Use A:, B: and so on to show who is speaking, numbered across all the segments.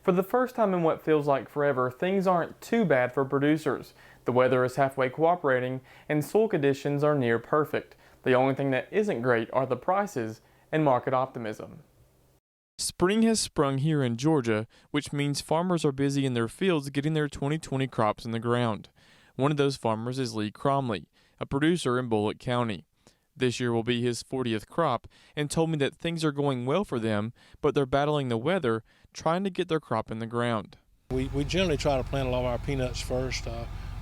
A: For the first time in what feels like forever, things aren't too bad for producers. The weather is halfway cooperating and soil conditions are near perfect. The only thing that isn't great are the prices and market optimism. Spring has sprung here in Georgia, which means farmers are busy in their fields getting their 2020 crops in the ground. One of those farmers is Lee Cromley, a producer in Bullock County. This year will be his 40th crop, and told me that things are going well for them, but they're battling the weather, trying to get their crop in the ground.
B: We generally try to plant a lot of our peanuts first.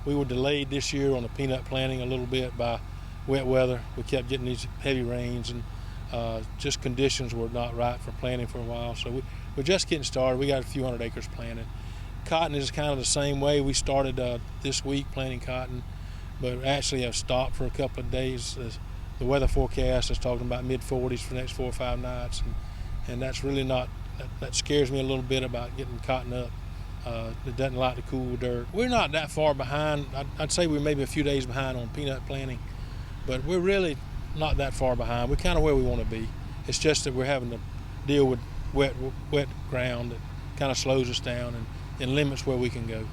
B: We were delayed this year on the peanut planting a little bit by wet weather. We kept getting these heavy rains, and just conditions were not right for planting for a while. So we're just getting started. We got a few hundred acres planted. Cotton is kind of the same way. We started this week planting cotton, but actually have stopped for a couple of days. The weather forecast is talking about mid-40s for the next 4 or 5 nights, and that's really not, that scares me a little bit about getting cotton up. It doesn't like the cool dirt. We're not that far behind. I'd say we're maybe a few days behind on peanut planting, but we're really not that far behind. We're kind of where we want to be. It's just that we're having to deal with wet ground that kind of slows us down and limits where we can go.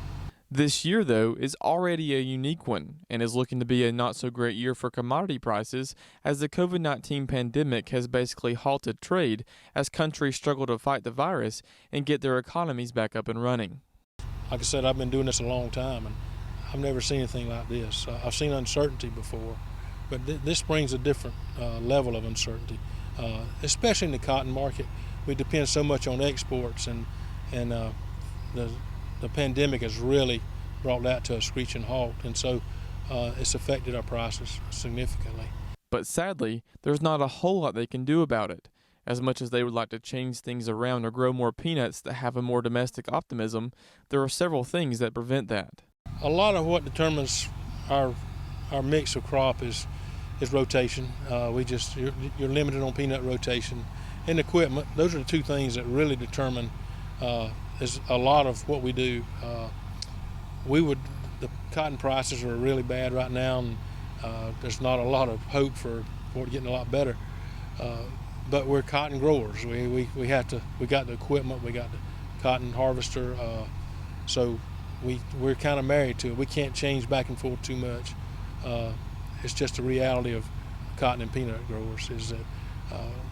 A: This year, though, is already a unique one and is looking to be a not-so-great year for commodity prices as the COVID-19 pandemic has basically halted trade as countries struggle to fight the virus and get their economies back up and running.
B: Like I said, I've been doing this a long time, and I've never seen anything like this. I've seen uncertainty before, but this brings a different level of uncertainty, especially in the cotton market. We depend so much on exports, and the pandemic has really brought that to a screeching halt, and so it's affected our prices significantly.
A: But sadly, there's not a whole lot they can do about it. As much as they would like to change things around or grow more peanuts that have a more domestic optimism, there are several things that prevent that.
B: A lot of what determines our mix of crop is rotation. You're limited on peanut rotation and equipment. Those are the two things that really determine is a lot of what we do. The cotton prices are really bad right now, and there's not a lot of hope for it getting a lot better. But we're cotton growers. We got the equipment, we got the cotton harvester, so we're kind of married to it. We can't change back and forth too much. It's just the reality of cotton and peanut growers is that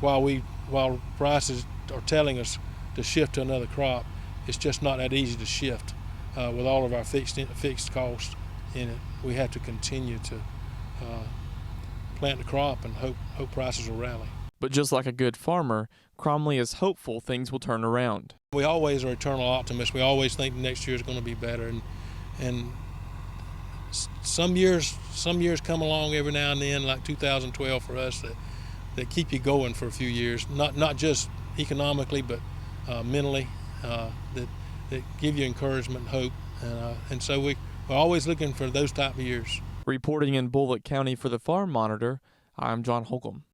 B: while prices are telling us to shift to another crop, it's just not that easy to shift with all of our fixed costs in it. We have to continue to plant the crop and hope prices will rally.
A: But just like a good farmer, Cromley is hopeful things will turn around.
B: We always are eternal optimists. We always think next year is going to be better, and some years come along every now and then, like 2012 for us, that keep you going for a few years. Not just economically, but mentally. That give you encouragement and hope, and so we're always looking for those type of years.
A: Reporting in Bullock County for the Farm Monitor, I'm John Holcomb.